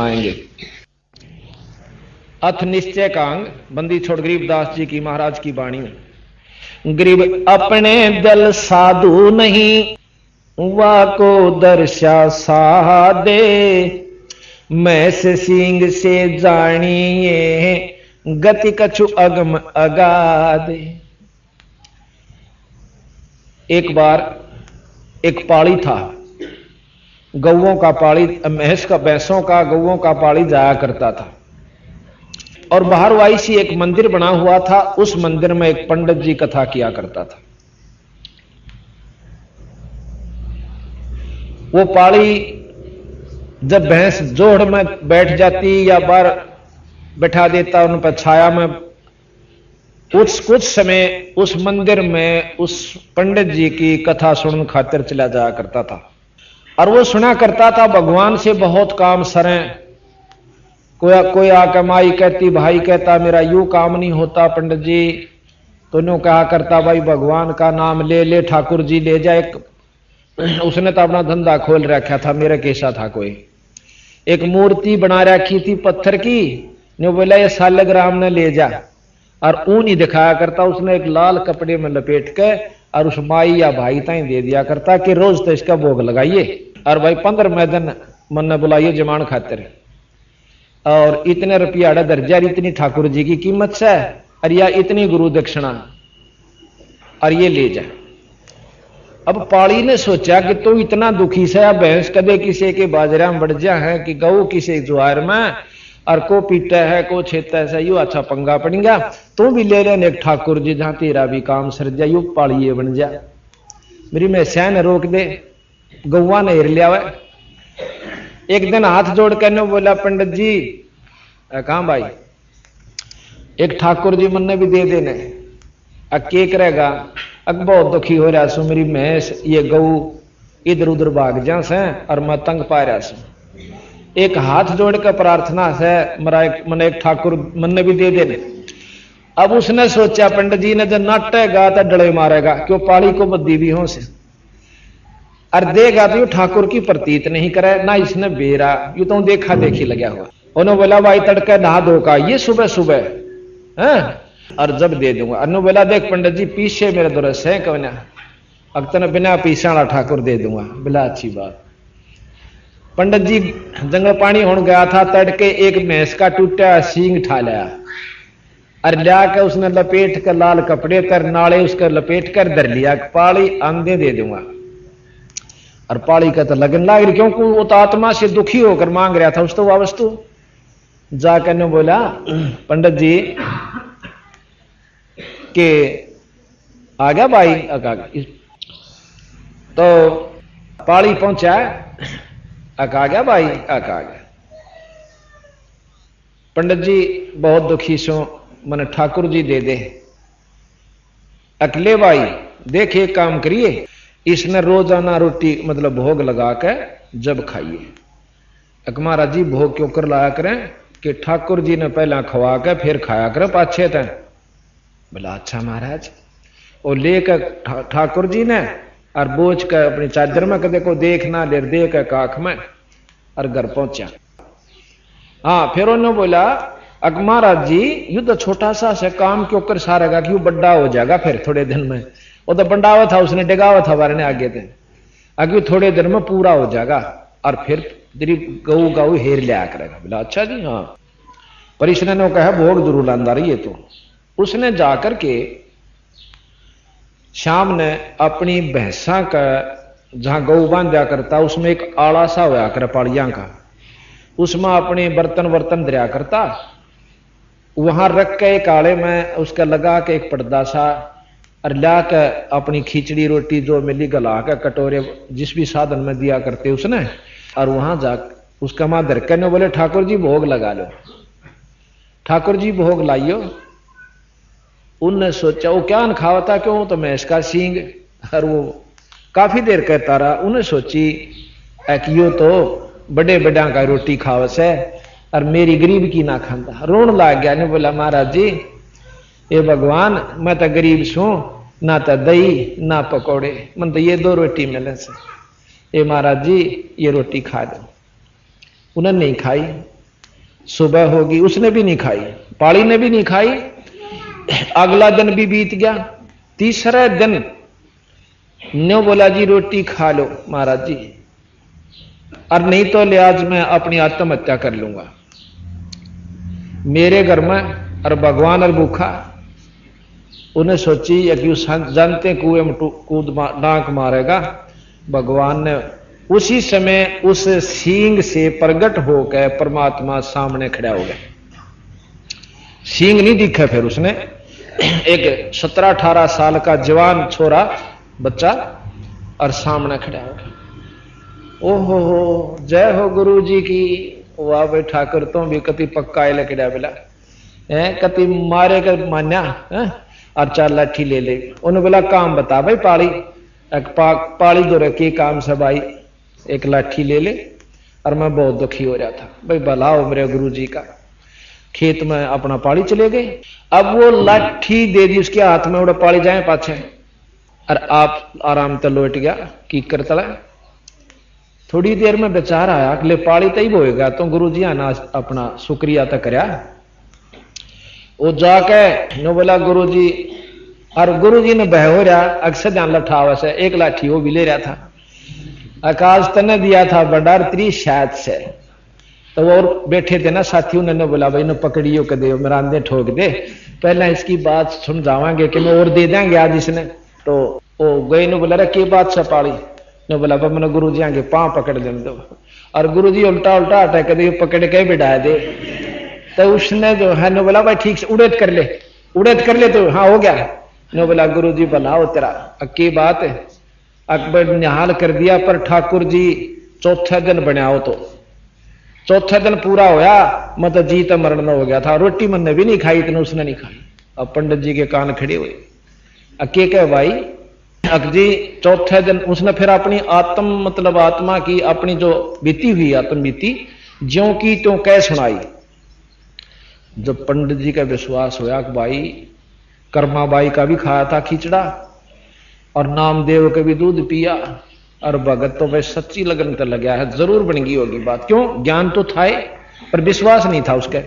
बताएंगे। अथ निश्चय कांग, बंदी छोड़ गरीबदास जी की महाराज की वाणी। गरीब अपने दल साधु नहीं, वा को दर्शा सादे, मैं से सिंह से जानिए, गति कछु अगम अगाधे। एक बार एक पाड़ी था, गौओं का पाड़ी, भैंसों का गौओं का पाड़ी जाया करता था। और बाहर वाई सी एक मंदिर बना हुआ था, उस मंदिर में एक पंडित जी कथा किया करता था। वो पाड़ी जब भैंस जोड़ में बैठ जाती या बाहर बैठा देता उन पर छाया में, कुछ समय उस मंदिर में उस पंडित जी की कथा सुनने खातिर चला जाया करता था। और वो सुना करता था भगवान से बहुत काम सरें। कोई आकर माई कहती, भाई कहता मेरा यूं काम नहीं होता पंडित जी, तो नो कहा करता भाई भगवान का नाम ले ले, ठाकुर जी ले जाए। उसने तो अपना धंधा खोल रखा था, मेरा कैसा था। कोई एक मूर्ति बना रखी थी पत्थर की, ने बोला ये सालग्राम ने ले जा, और ऊन ही दिखाया करता। उसने एक लाल कपड़े में लपेट के और उस माई या भाई ताई दे दिया करता कि रोज तो इसका भोग लगाइए, और भाई 15 दिन मन ने बुलाइए जमान खातिर, और इतने रुपया दर्जा, इतनी ठाकुर जी की कीमत से, और या इतनी गुरु दक्षिणा, और ये ले जा। अब पाड़ी ने सोचा कि तो इतना दुखी से भैंस कदे किसी के बाजरा में बढ़ जा है कि गऊ किसी जुआर में, और को पीटा है को छेता है, यू अच्छा पंगा पड़ गया। तू भी ले लेने एक ठाकुर जी, जहां तेरा भी काम सर जा, यू पाड़ी बन जा। मेरी मैं सैन रोक दे, गौवा ने हिर लिया। एक दिन हाथ जोड़ कर बोला पंडित जी, कहां भाई एक ठाकुर जी मन ने भी दे देने। के करेगा, अब बहुत दुखी हो रहा सु, मेरी भैंस ये गऊ इधर उधर भाग जा से, और मैं तंग पा रहा सु। एक हाथ जोड़ कर प्रार्थना से मन एक ठाकुर मन ने भी दे देने। अब उसने सोचा पंडित जी ने जब नाटेगा तो डले मारेगा, क्यों पाड़ी को बद्दी भी हो से, और देगा तो यू ठाकुर की प्रतीत नहीं करे ना, इसने बेरा यू तो देखा देखी लगा हुआ। उन्होंने बोला भाई तड़के नहा धो का ये सुबह सुबह है, और जब दे दूंगा। अनु बोला देख पंडित जी पीछे मेरे दुरस है कौन, अब तने बिना पीछा ठाकुर दे दूंगा। बोला अच्छी बात। पंडित जी जंगल पानी होने गया था, तड़के एक भैंस का टूटा सींग ठा लिया, और लिया के उसने लपेट कर लाल कपड़े कर नाले उसका लपेट कर धर लिया, पाड़ी आंधे दे दूंगा। और पाड़ी का तो लगन लाग रही, क्योंकि वो तो आत्मा से दुखी होकर मांग रहा था उस तो वस्तु। जाकर ने बोला पंडित जी के आ गया भाई, तो पाड़ी पहुंचा, आ गया भाई, आ गया। पंडित जी बहुत दुखी सो, मन ठाकुर जी दे दे। अकेले भाई देख एक काम करिए, इसने रोजाना रोटी मतलब भोग लगा के जब खाइए। महाराज जी भोग क्यों कर लाया करें कि ठाकुर जी ने पहला खवा के फिर खाया करें पाछे तय। बोला अच्छा महाराज। और लेकर ठाकुर जी ने और बोझ कर अपनी चादर में कदे को देखना ले दे के काख में, और घर पहुंचा। हाँ फिर उन्होंने बोला महाराज जी यू तो छोटा सा से काम क्यों कर सारेगा, क्यों बड़ा हो जाएगा फिर थोड़े दिन में। वो तो बंडावा था, उसने डिगावा था वारने आगे थे, आगे थोड़े दिन में पूरा हो जाएगा, और फिर तेरी गऊ गऊ हेर लिया करेगा। बोला अच्छा जी हाँ। पर इसने नो कहा भोग जरूर लांदा रही है। तो उसने जाकर के शाम ने अपनी भैंसा का जहां गऊ बांधा करता, उसमें एक आड़ा सा होया कर पाड़िया का, उसमें अपने बर्तन वर्तन दरिया करता, वहां रख के एक आड़े में उसका लगा के एक पर्दा सा, और ला के अपनी खिचड़ी रोटी जो मिली गला के कटोरे जिस भी साधन में दिया करते उसने, और वहां जा उसका मां धर के बोले ठाकुर जी भोग लगा लो, ठाकुर जी भोग लाइयो। उनने सोचा वो क्या खावा था, क्यों तो मैं इसका सींग, और वो काफी देर कहता रहा। उन्हें सोची यो तो बड़े बड़ा का रोटी खाव से, और मेरी गरीब की ना खांदा। रोन लाग गया ने बोला महाराज जी ये भगवान मैं तो गरीब छू, ना तो दही ना पकौड़े, मन तो ये 2 रोटी मिले से, ये महाराज जी ये रोटी खा दो। उन्होंने नहीं खाई, सुबह होगी, उसने भी नहीं खाई, पाली ने भी नहीं खाई। अगला दिन भी बीत गया, तीसरे दिन न्यो बोला जी रोटी खा लो महाराज जी, और नहीं तो ले आज मैं अपनी आत्महत्या कर लूंगा मेरे घर में, और भगवान और भूखा। उन्हें सोची कि जानते कुएं में कूद डांक मारेगा। भगवान ने उसी समय उस सींग से प्रकट होकर परमात्मा सामने खड़ा हो गया। सींग नहीं दिखा, फिर उसने एक 17-18 साल का जवान छोरा बच्चा और सामने खड़ा हो गया। ओहो हो, जय हो गुरु जी की। वाह भाई ठाकुर तो भी कति पक्का लकड़ा बिला है, कति मारे कर मान्या है? और 4 लाठी ले ले। उन्होंने बोला काम बता भाई पाली, पाली दो रखी काम सब आई, 1 लाठी ले ले। और मैं बहुत दुखी हो रहा था भाई, भला हो मेरे गुरु जी का। खेत में अपना पाली चले गए, अब वो लाठी दे दी उसके हाथ में, उड़ा पाली जाए पाछे, और आप आराम तो लौट गया की करता। थोड़ी देर में बेचार आया कि ले पाली तई होएगा, तो गुरु जी आना अपना शुक्रिया तो करया। वो जाके नो बोला गुरु जी, और गुरु जी ने बह हो रहा अक्सर ध्यान लठावा से 1 लाठी वो भी ले रहा था। आकाश तने दिया था बंडार 30 शायद से, तो वो और बैठे थे ना साथी, उन्होंने बोला भाई ने पकड़ियो के दे, मेरा अंधे ठोक दे, पहले इसकी बात समझावांगे कि मैं और दे देंगे आज इसने। तो वो गई ने बोला के बात से पाली ने बोला मैंने गुरु जी आगे पांव पकड़ दे दो, और गुरु जी उल्टा उल्टा अटैक दे पकड़ के बिठा दे। तो उसने जो है ने बोला भाई ठीक से उड़ेद कर ले, उड़ेद कर ले, तो हाँ हो गया। ने बोला गुरु जी बनाओ तेरा की बात है। अकबर निहाल कर दिया, पर ठाकुर जी चौथे दिन बनाओ, तो चौथे दिन पूरा होया, मतलब जीत मरण हो गया था। रोटी मैंने भी नहीं खाई, इतने उसने नहीं खाई। अब पंडित जी के कान खड़े हुए, अके कह भाई अक जी चौथे दिन उसने फिर अपनी मतलब आत्मा की अपनी जो बीती हुई आत्म बीती ज्यों की त्यों कह सुनाई। जब पंडित जी का विश्वास होया कि भाई कर्माबाई का भी खाया था खिचड़ा, और नामदेव के भी दूध पिया, और भगत तो भाई सच्ची लगन कर लगा है, जरूर बन गई होगी बात। क्यों, ज्ञान तो था पर विश्वास नहीं था उसके।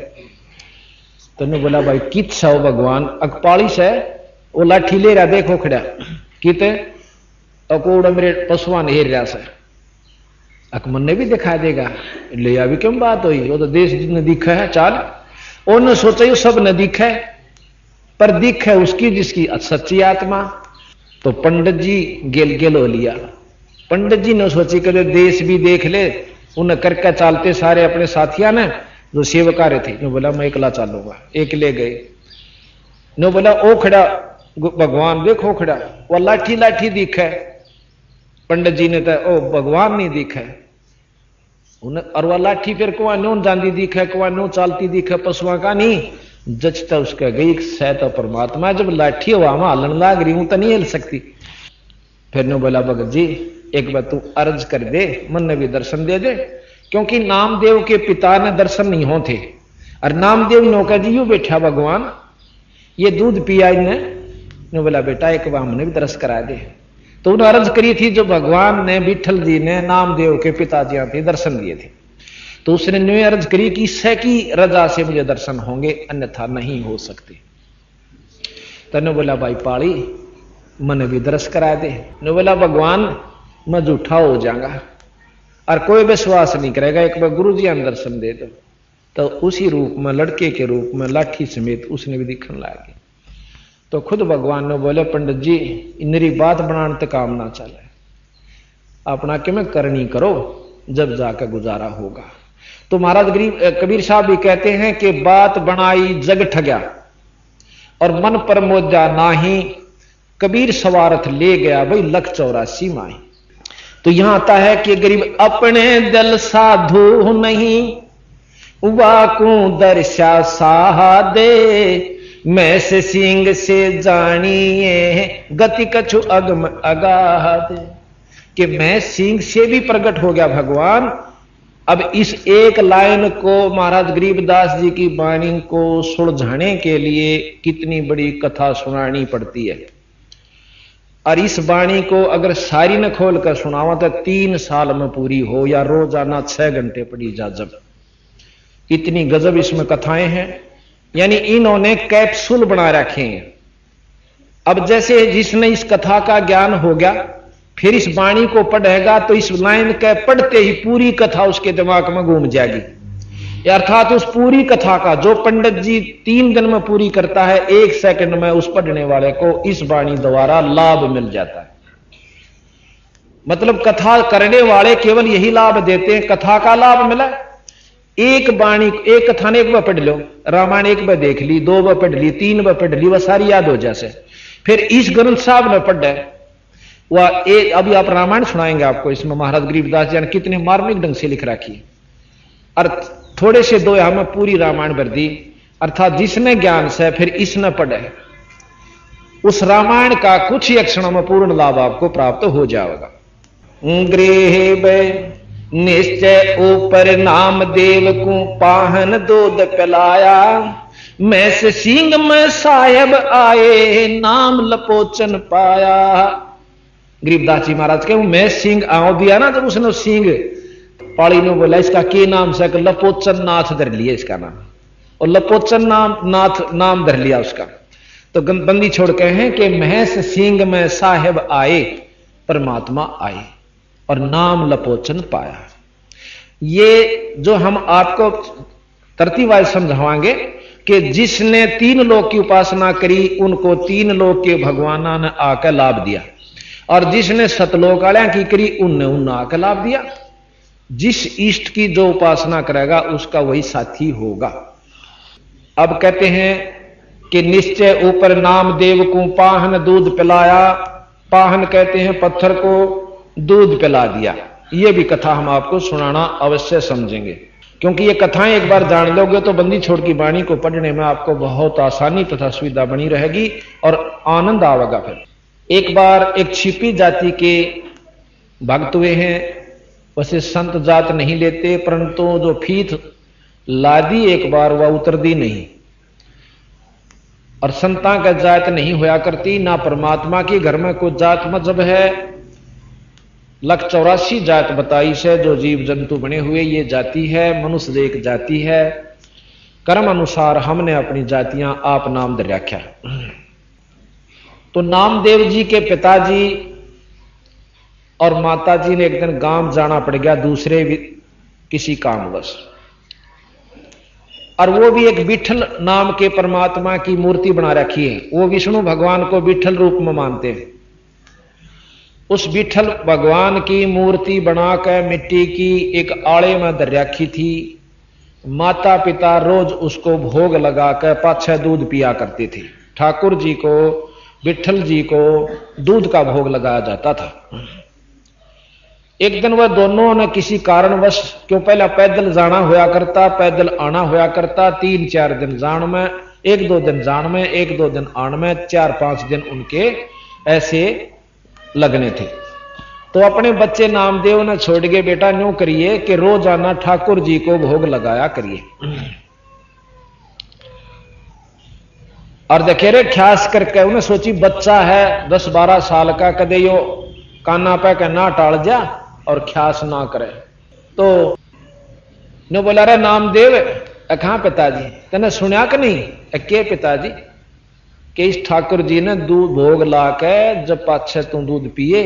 तो ने बोला भाई कित सो भगवान, अकपाली से वो लाठी ले रहा, देखो खड़ा किते अकोड़ा मेरे पशुआ ने हेर रहा से, अकमन ने भी दिखा देगा ले अभी क्यों बात हुई, वो तो देश जिसने दिखा है चाल। उन्होंने सोचा ये सब न दिखे, पर दिख है उसकी जिसकी सच्ची आत्मा। तो पंडित जी गेल हो लिया। पंडित जी ने सोची कि देश भी देख ले, उन्हें करके चालते सारे अपने साथिया ने जो सेवकारे थे। ने बोला मैं एकला चालूंगा, एक ले गए। ने बोला ओ खड़ा भगवान देखो खड़ा, वो लाठी लाठी दिखे। पंडित जी ने तो ओ भगवान नहीं दिखे, और वह लाठी फिर कुआ नो जाती दिखे, कुआ नो चालती दिखे, पशुआ का नहीं जचता उसका गई सह तो परमात्मा। जब लाठी हवा में हलन लाग रही हूं तो नहीं हिल सकती। फिर ने बोला भगत जी एक बार तू अर्ज कर दे, मन ने भी दर्शन दे दे, क्योंकि नामदेव के पिता ने दर्शन नहीं होते। और नामदेव नौका जी यू बैठा भगवान, ये दूध पिया इन्हें। ने बोला बेटा एक बार हमने भी दर्श करा दे। तो उन्हें अर्ज करी थी जो भगवान ने विठल जी ने नामदेव के पिताजी थे दर्शन दिए थे। तो उसने न्यू अर्ज करी कि ईश्वर की रजा से मुझे दर्शन होंगे, अन्यथा नहीं हो सकते। तो ने बोला भाई पाली मन भी दर्श करा दे। ने बोला भगवान मैं झूठा हो जाऊंगा और कोई विश्वास नहीं करेगा, एक बार गुरु जी दर्शन दे दो। तो उसी रूप में लड़के के रूप में लाठी समेत उसने भी दिखने लगे। तो खुद भगवान ने बोले पंडित जी इनरी बात बनाने तक काम ना चले, अपना कि मैं करनी करो, जब जाकर गुजारा होगा। तो महाराज कबीर साहब भी कहते हैं कि बात बनाई जग ठग्या और मन पर मोजा नाही, कबीर सवारथ ले गया भाई 184 माही। तो यहां आता है कि गरीब अपने दिल साधु नहीं, वाकू दर्शा साहा दे, मैं से सिंह से जानिए गति कछु अगम अगाह दे। कि मैं सिंह से भी प्रकट हो गया भगवान। अब इस एक लाइन को महाराज गरीबदास जी की वाणी को सुलझाने के लिए कितनी बड़ी कथा सुनानी पड़ती है। और इस वाणी को अगर सारी न खोल कर सुनावा तो 3 साल में पूरी हो, या रोजाना 6 घंटे पड़ी जा। जब इतनी गजब इसमें कथाएं हैं। यानी इन्होंने कैप्सूल बना रखे हैं। अब जैसे जिसने इस कथा का ज्ञान हो गया, फिर इस वाणी को पढ़ेगा तो इस लाइन के पढ़ते ही पूरी कथा उसके दिमाग में घूम जाएगी। अर्थात उस पूरी कथा का जो पंडित जी 3 दिन में पूरी करता है, 1 सेकंड में उस पढ़ने वाले को इस वाणी द्वारा लाभ मिल जाता है। मतलब कथा करने वाले केवल यही लाभ देते हैं, कथा का लाभ मिला। एक वाणी, एक कथा ने 1 बार पढ़ लो, रामायण 1 बार देख ली, 2 बार पढ़ ली, 3 बार पढ़ ली, वह सारी याद हो जैसे। फिर इस ग्रंथ साहब ने पढ़ा वह अभी आप रामायण सुनाएंगे आपको, इसमें महाराज गरीबदास जी ने कितने मार्मिक ढंग से लिख रखी। और थोड़े से 2 में पूरी रामायण भर दी। अर्थात जिसने ज्ञान से फिर इसने पढ़े, उस रामायण का कुछ ही क्षणों में पूर्ण लाभ आपको प्राप्त हो जाएगा। गृह निश्चय ऊपर नाम देव को पाहन दूध पिलाया, मैं से सिंह में साहेब आए नाम लपोचन पाया। गरीबदास जी महाराज के मैं सिंह आओ दिया ना, जब उसने सिंह पाली ने बोला इसका के नाम से, लपोचन नाथ धर लिया इसका नाम, और लपोचन नाथ नाम धर लिया उसका। तो बंदी छोड़ के हैं कि महस सिंह में साहेब आए, परमात्मा आए और नाम लपोचन पाया। ये जो हम आपको तरतीबवार समझावांगे कि जिसने 3 लोक की उपासना करी उनको 3 लोक के भगवाना ने आकर लाभ दिया, और जिसने सतलोक वाले की करी उन्हें आकर लाभ दिया। जिस इष्ट की जो उपासना करेगा उसका वही साथी होगा। अब कहते हैं कि निश्चय ऊपर नाम देव को पाहन दूध पिलाया। पाहन कहते हैं पत्थर को दूध पिला दिया। यह भी कथा हम आपको सुनाना अवश्य समझेंगे, क्योंकि ये कथाएं एक बार जान लोगे तो बंदी छोड़ की वाणी को पढ़ने में आपको बहुत आसानी तथा सुविधा बनी रहेगी और आनंद आवेगा। फिर एक बार एक छिपी जाति के भक्त हुए हैं, वैसे संत जात नहीं लेते, परंतु जो फीत लादी एक बार वह उतरदी नहीं, और संता का जात नहीं होया करती ना परमात्मा की। घर में कोई जात मजहब है, 184 जात बताई से जो जीव जंतु बने हुए ये जाति है। मनुष्य एक जाति है। कर्म अनुसार हमने अपनी जातियां आप नाम दे रखा। तो नामदेव जी के पिताजी और माताजी ने एक दिन गांव जाना पड़ गया दूसरे किसी कामवश, और वो भी एक विठल नाम के परमात्मा की मूर्ति बना रखी है। वो विष्णु भगवान को विठल रूप में मानते हैं। उस विठल भगवान की मूर्ति बनाकर मिट्टी की एक आड़े में धर रखी थी। माता पिता रोज उसको भोग लगाकर 5-6 दूध पिया करते थे। ठाकुर जी को, विठल जी को दूध का भोग लगाया जाता था। एक दिन वह दोनों ने किसी कारणवश, क्यों पहला पैदल जाना होया करता, पैदल आना होया करता, 3-4 दिन जान में, 1-2 दिन जान में, 1-2 दिन आन में, 4-5 दिन उनके ऐसे लगने थे। तो अपने बच्चे नामदेव ने छोड़ के बेटा न्यू करिए कि रोजाना ठाकुर जी को भोग लगाया करिए। और देखे रे ख्यास करके उन्हें सोची बच्चा है 10-12 साल का, कदे यो काना पे के ना टाल जा और ख्यास ना करे। तो ने बोला रे नामदेव कहां पिताजी, तेने सुनिया कि नहीं? के पिताजी? कि इस ठाकुर जी ने दूध भोग ला के जब पाछे तू दूध पिए,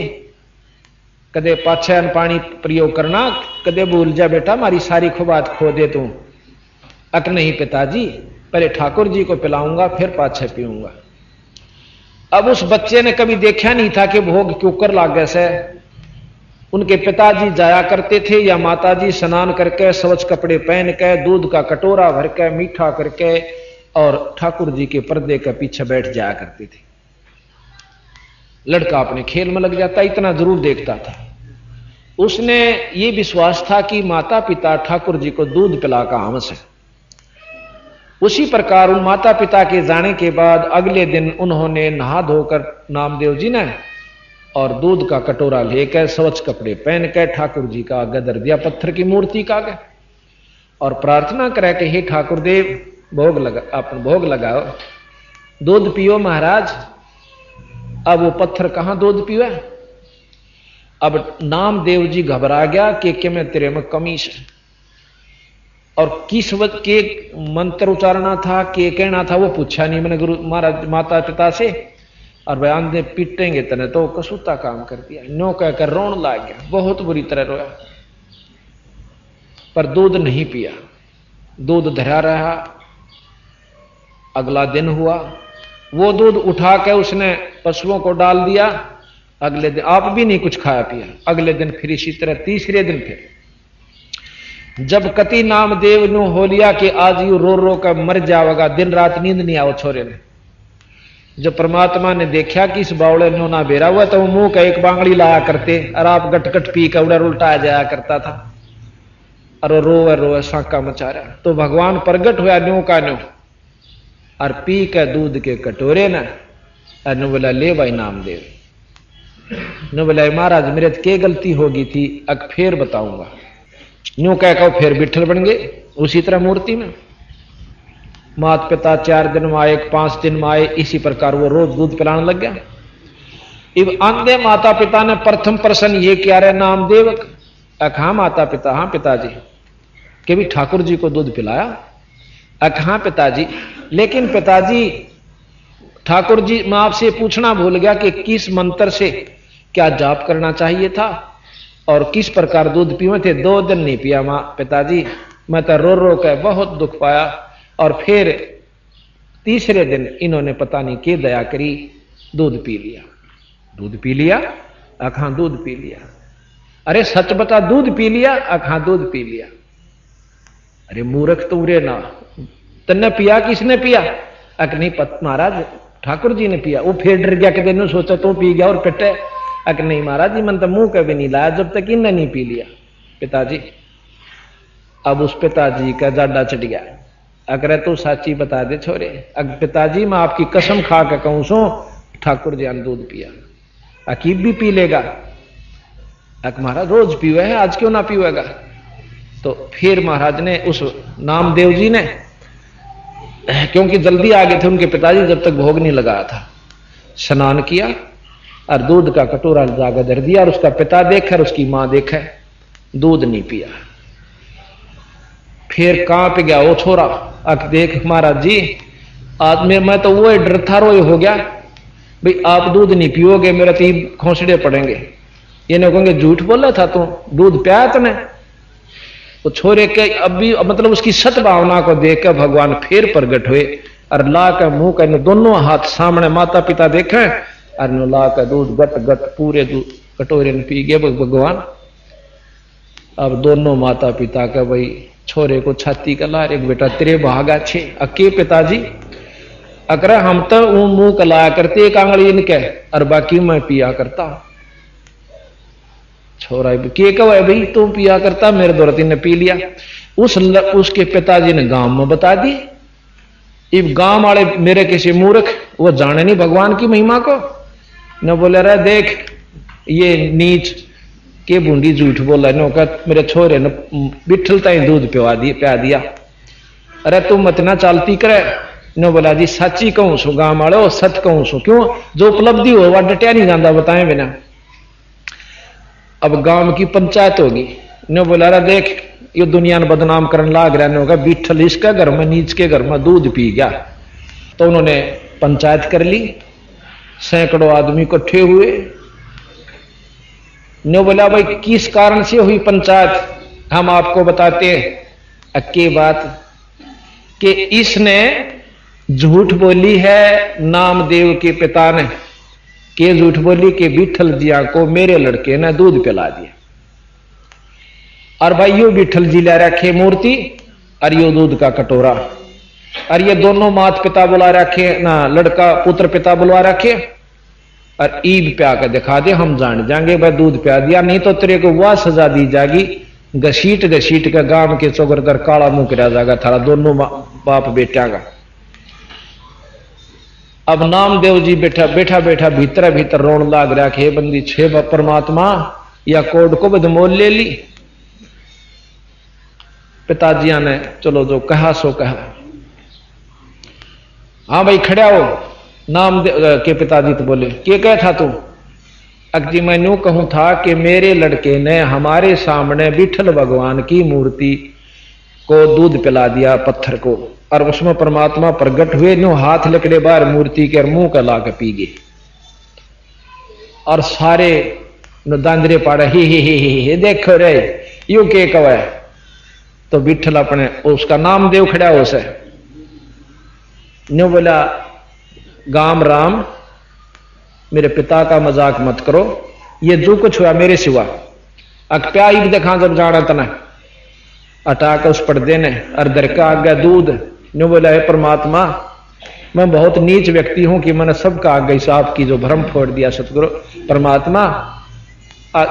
कदे पाछे पानी प्रयोग करना, कदे भूल जा बेटा मारी सारी खुबात खो दे तू। अक नहीं पिताजी, पहले ठाकुर जी को पिलाऊंगा फिर पाछे पीऊंगा। अब उस बच्चे ने कभी देखा नहीं था कि भोग क्यों कर लागे से। उनके पिताजी जाया करते थे या माताजी स्नान करके स्वच्छ कपड़े पहन के दूध का कटोरा भर के मीठा करके और ठाकुर जी के पर्दे के पीछे बैठ जाया करते थे। लड़का अपने खेल में लग जाता, इतना जरूर देखता था। उसने ये विश्वास था कि माता पिता ठाकुर जी को दूध पिला का हमस है। उसी प्रकार उन माता पिता के जाने के बाद अगले दिन उन्होंने नहा धोकर नामदेव जी ने और दूध का कटोरा लेकर स्वच्छ कपड़े पहन कर ठाकुर जी का आगे धर दिया, पत्थर की मूर्ति का आगे, और प्रार्थना करे कि हे ठाकुर देव भोग लगा, आप भोग लगाओ, दूध पियो महाराज। अब वो पत्थर कहां दूध पियो? अब नामदेव जी घबरा गया कि मैं तेरे में कमी है, और किस वक्त के मंत्र उचारना था, के कहना था, वो पूछा नहीं मैंने गुरु महाराज माता पिता से। और बयान दे पीटेंगे तने तो कसूता काम कर दिया। नो कहकर रोन लाग गया, बहुत बुरी तरह रोया, पर दूध नहीं पिया। दूध धरा रहा। अगला दिन हुआ, वो दूध उठा के उसने पशुओं को डाल दिया। अगले दिन आप भी नहीं कुछ खाया पिया। अगले दिन फिर इसी तरह। तीसरे दिन फिर जब कति नामदेव नु हो लिया कि आज यू रो रो कर मर जाएगा, दिन रात नींद नहीं आओ छोरे ने। जब परमात्मा ने देखा कि इस बावड़े नो ना बेरा हुआ, तो मुंह का एक बांगड़ी लाया करते और आप गटगट पी कर उड़र उल्टा जाया करता था और रोवे रोवे साका मचा रहा। तो भगवान प्रगट हुआ न्यू का न्यू और पी के दूध के कटोरे न नु बोला ले भाई नामदेव। नु बोला महाराज मेरे के गलती होगी थी, अब फिर बताऊंगा। न्यू कह कहो फिर बिठल बन गए उसी तरह मूर्ति में। माता पिता 4 दिन में आए, 5 दिन में आए, इसी प्रकार वो रोज दूध पिलाने लग गया। इब अंधे माता पिता ने प्रथम प्रश्न ये किया रे नामदेव, हाँ माता पिता, हाँ पिताजी, कि भी ठाकुर जी को दूध पिलाया? हाँ पिताजी, लेकिन पिताजी ठाकुर जी मैं आपसे पूछना भूल गया कि किस मंत्र से क्या जाप करना चाहिए था और किस प्रकार दूध पीवे थे। 2 दिन नहीं पिया मां पिताजी, मैं तो रो रो के बहुत दुख पाया। और फिर तीसरे दिन इन्होंने पता नहीं क्या दया करी, दूध पी लिया। दूध पी लिया? हाँ दूध पी लिया। अरे सच बता, दूध पी लिया? हाँ दूध पी लिया। अरे मूर्ख तू रे ना, तन्ने पिया? किसने पिया? नहीं महाराज ठाकुर जी ने पिया। वो फिर डर गया कि तेन सोचा तू पी गया और पिटे। नहीं महाराज जी, मन तो मुंह कभी नहीं लाया जब तक इन्हें नहीं पी लिया। पिताजी, अब उस पिताजी का जाडा चढ़ गया। अगर तू साची बता दे छोरे, अगर पिताजी मैं आपकी कसम खा के कहूं सो ठाकुर जी ने दूध पिया। अकीब भी पी लेगा? महाराज रोज पीवे है, आज क्यों ना पीवेगा? तो फिर महाराज ने उस नामदेव जी ने, क्योंकि जल्दी आ गए थे उनके पिताजी, जब तक भोग नहीं लगाया था, स्नान किया और दूध का कटोरा जाकर धर दिया। और उसका पिता देखा और उसकी मां देखा, दूध नहीं पिया। फिर कांप गया वो छोरा। देख महाराज जी, आज मैं तो वो डर था, रोए हो गया भाई, आप दूध नहीं पियोगे मेरे 3 खोसड़े पड़ेंगे। ये नहीं कहेंगे झूठ बोला था तू, दूध पिया तूने? तो छोरे के अभी मतलब उसकी सत भावना को देखकर भगवान फिर प्रगट हुए और ला कर मुंह कर दोनों हाथ सामने माता पिता देखे और ला कर दूध गट गट पूरे दूध कटोरे में पी गए भगवान। अब दोनों माता पिता का भाई छोरे को छाती का ला, एक बेटा तेरे भागा छे। अके पिताजी, अकर हम तो मुंह कलाया करते एक आंगली इनके और बाकी मैं पिया करता। छोरा के कहो है भाई तू पिया करता, मेरे दौरती ने पी लिया। उसके पिताजी ने गांव में बता दी। इब गांव वाले मेरे किसी मूर्ख, वो जाने नहीं भगवान की महिमा को, न बोले रहे देख ये नीच के बूंदी झूठ बोला, नो का मेरे छोरे ने बिठलता ही दूध पिया दिया। अरे तू मत ना चालती करे। नो बोला जी सच्ची कहूं सो गांव वाले, सच कहूं सो, क्यों जो उपलब्धि हो वह डटिया नहीं जाता बताए बिना। अब गांव की पंचायत होगी। नो बोला रहा देख ये दुनिया ने बदनाम करने लाग रहा होगा, बिठल इसका घर में नीच के घर में दूध पी गया। तो उन्होंने पंचायत कर ली, सैकड़ों आदमी इकट्ठे हुए। नो बोला भाई किस कारण से हुई पंचायत, हम आपको बताते हैं। अक्की बात कि इसने झूठ बोली है नामदेव के पिता ने, के झूठ बोली कि विठल जिया को मेरे लड़के ने दूध पिला दिया। और भाई यो विठल जी ले रखे मूर्ति और यो दूध का कटोरा, और ये दोनों माता पिता बुला रखे ना, लड़का पुत्र पिता बुलवा रखे और ईद प्या के दिखा दे, हम जान जाएंगे भाई दूध प्या दिया, नहीं तो तेरे को वह सजा दी जाएगी, घसीट घसीट के गांव के चौगरदर काला मुंह करा जाएगा थारा दोनों बाप बेटा का। अब नामदेव जी बैठा बैठा बैठा भीतर भीतर रोन लाग रहा कि बंदी छे परमात्मा या कोड को बदमोल ले ली। पिताजिया ने चलो जो कहा सो कहा। हाँ भाई खड़ा हो। नामदेव के पिताजी तो बोले क्या कह था तू? अजी मैं यूं कहूं था कि मेरे लड़के ने हमारे सामने विठल भगवान की मूर्ति को दूध पिला दिया पत्थर को, और उसमें परमात्मा प्रकट हुए, नो हाथ लकड़े बाहर मूर्ति के मुंह का ला के पी गए, और सारे दांदरे पाड़े ही देखो रे यू के कवे। तो विठल अपने उसका नाम देव खड़ा हो से न्यू बोला, गाम राम मेरे पिता का मजाक मत करो, ये जो कुछ हुआ मेरे सिवा अक प्याई देखा जब जाना तना अटाक उस पर्दे ने अर्धर का आज्ञा दूध। न्यू बोला, है परमात्मा मैं बहुत नीच व्यक्ति हूं कि मैंने सबका आज्ञा हिसाब की जो भ्रम फोड़ दिया सतगुरु परमात्मा।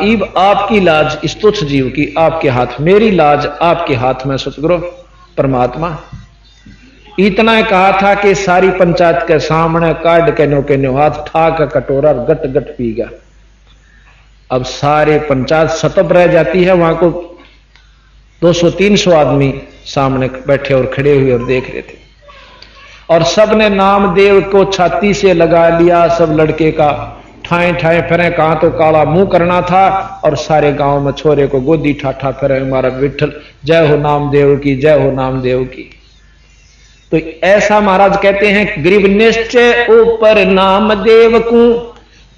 ईब आपकी लाज इस तुच्छ जीव की आपके हाथ, मेरी लाज आपके हाथ में सतगुरु परमात्मा। इतना कहा था कि सारी पंचायत के सामने काट के नो हाथ ठाक कटोरा गट गट पी गया। अब सारे पंचायत सतब रह जाती है, वहां को 200-300 आदमी सामने बैठे और खड़े हुए और देख रहे थे, और सबने नामदेव को छाती से लगा लिया। सब लड़के का ठाए ठाए फिरे, कहां तो काला मुंह करना था, और सारे गांव में छोरे को गोदी ठाठा फिरे, हमारा विठल जय हो नामदेव की, जय हो नामदेव की। तो ऐसा महाराज कहते हैं, गरीब निश्चय ऊपर नामदेव को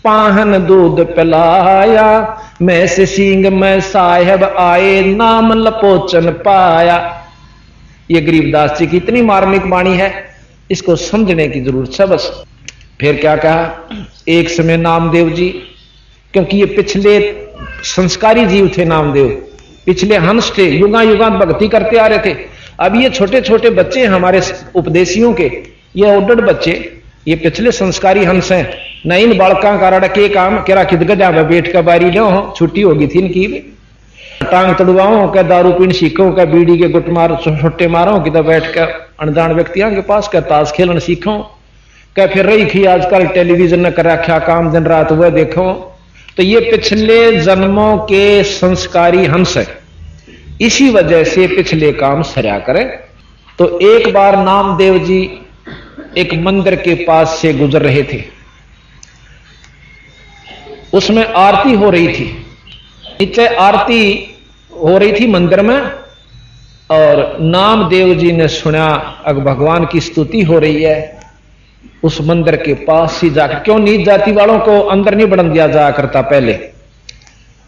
पाहन दूध पिलाया, मैं से सिंह में साहेब आए नाम लपोचन पाया। ये गरीबदास जी की इतनी मार्मिक वाणी है, इसको समझने की जरूरत है बस। फिर क्या कहा, एक समय नामदेव जी, क्योंकि ये पिछले संस्कारी जीव थे नामदेव, पिछले हंस थे, युगा युगा भक्ति करते आ रहे थे। अब ये छोटे छोटे बच्चे हमारे उपदेशियों के, ये ओडड बच्चे, ये पिछले संस्कारी हंस हैं। न इन बालका का रड़के काम केरा किद गजा में बैठ कर बारी लो, छुट्टी होगी थी इनकी, टांग तड़वाओ क्या दारू पीन सीखो क्या बीड़ी के गुट मार छुट्टे मारो कि बैठ कर अनजान व्यक्तियों के पास क्या ताश खेलन सीखो क्या फिर रही थी आजकल टेलीविजन न कर रखा काम दिन रात वह देखो। तो ये पिछले जन्मों के संस्कारी हंस है, इसी वजह से पिछले काम सरया करें। तो एक बार नामदेव जी एक मंदिर के पास से गुजर रहे थे, उसमें आरती हो रही थी, नीचे आरती हो रही थी मंदिर में, और नामदेव जी ने सुना अब भगवान की स्तुति हो रही है। उस मंदिर के पास ही जाकर, क्यों नीच जाति वालों को अंदर नहीं बढ़न दिया जाया करता, पहले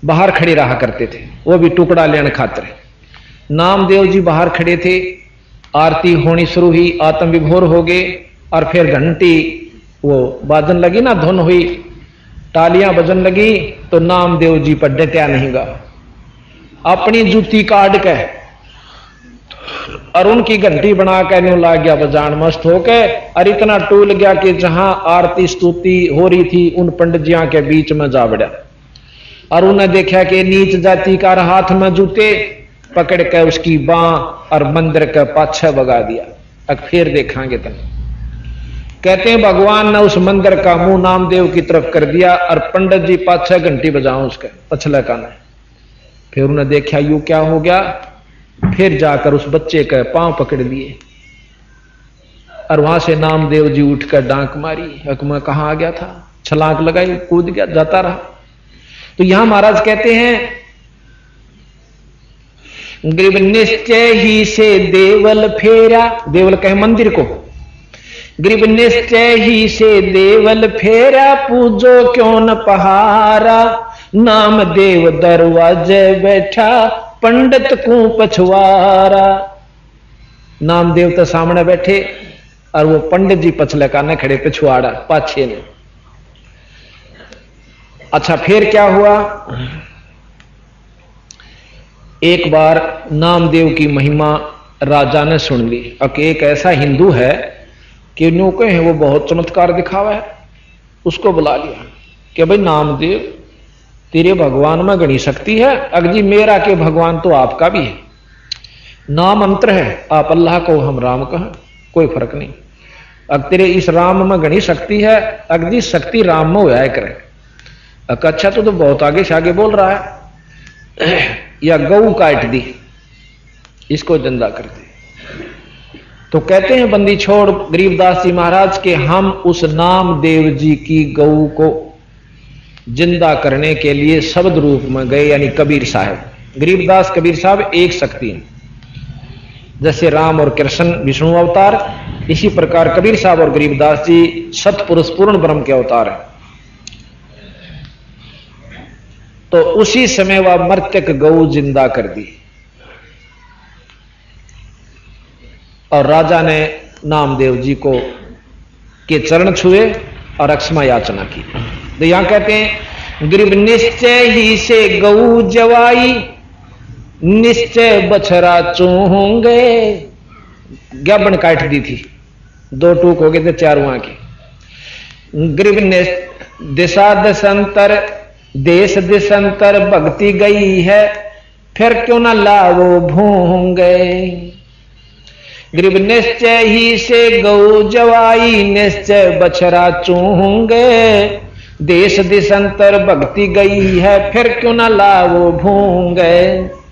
बाहर खड़े रहा करते थे, वो भी टुकड़ा लेने खातिर। नामदेव जी बाहर खड़े थे, आरती होनी शुरू हुई, आत्म विभोर हो गए, और फिर घंटी वो बाजन लगी ना, धुन हुई, तालियां बजन लगी, तो नामदेव जी पर डटा नहीं गा, अपनी जूती काट के और उनकी घंटी बना के न्यू ला गया बजान मस्त होके, और इतना टूल गया कि जहां आरती स्तुति हो रही थी उन पंडित के बीच में जा बढ़ा, और उन्हें देखा कि नीच जाति का हाथ में जूते पकड़ के उसकी बां और मंदिर के पाछे भगा दिया। अब फिर देखांगे तुम। कहते हैं भगवान ने उस मंदिर का मुंह नामदेव की तरफ कर दिया, और पंडित जी पाछे घंटी बजाओ उसके पछले कान। फिर उन्हें देखा यू क्या हो गया, फिर जाकर उस बच्चे के पांव पकड़ लिए, और वहां से नामदेव जी उठकर डांक मारी, हक में कहां आ गया था, छलांग लगाई, कूद गया, जाता रहा। तो यहां महाराज कहते हैं, गरीब निश्चय ही से देवल फेरा, देवल कहे मंदिर को, गरीब निश्चय ही से देवल फेरा, पूजो क्यों न पहारा, नाम देव दरवाजे बैठा, पंडित को पछवारा। नामदेव तो सामने बैठे, और वो पंडित जी पछले काने खड़े, पिछवाड़ा पाछे ने। अच्छा फिर क्या हुआ, एक बार नामदेव की महिमा राजा ने सुन ली। अब एक ऐसा हिंदू है कि न्यू कहे वो बहुत चमत्कार दिखावा है, उसको बुला लिया कि भाई नामदेव तेरे भगवान में गणी शक्ति है, अगजी मेरा के भगवान तो आपका भी है, नाम मंत्र है, आप अल्लाह को हम राम कहें कोई फर्क नहीं, अब तेरे इस राम में गणी शक्ति है, अगजी शक्ति राम में होया करे। अच्छा तो बहुत आगे से आगे बोल रहा है, या गऊ काट दी इसको जिंदा कर दे। तो कहते हैं बंदी छोड़ गरीबदास जी महाराज के, हम उस नामदेव जी की गऊ को जिंदा करने के लिए शब्द रूप में गए, यानी कबीर साहब, गरीबदास कबीर साहब एक शक्ति हैं। जैसे राम और कृष्ण विष्णु अवतार, इसी प्रकार कबीर साहब और गरीबदास जी सतपुरुष पूर्ण ब्रह्म के अवतार हैं। तो उसी समय वह मृतक गऊ जिंदा कर दी और राजा ने नामदेव जी को के चरण छुए और अक्षमा याचना की। तो यहां कहते हैं गरीब निश्चय ही से गऊ जवाई, निश्चय बछरा चूहोंगे। ज्ञापन काट दी थी, 2 टूक हो गए थे 4 वहां के। गरीब ने दिशा दशंतर देश दिशंतर भक्ति गई है, फिर क्यों ना लावो भूंगे। गरीब निश्चय ही से गौ जवाई, निश्चय बछरा चूहोंगे। देश दिशंतर भक्ति गई है, फिर क्यों ना लावो भूंगे।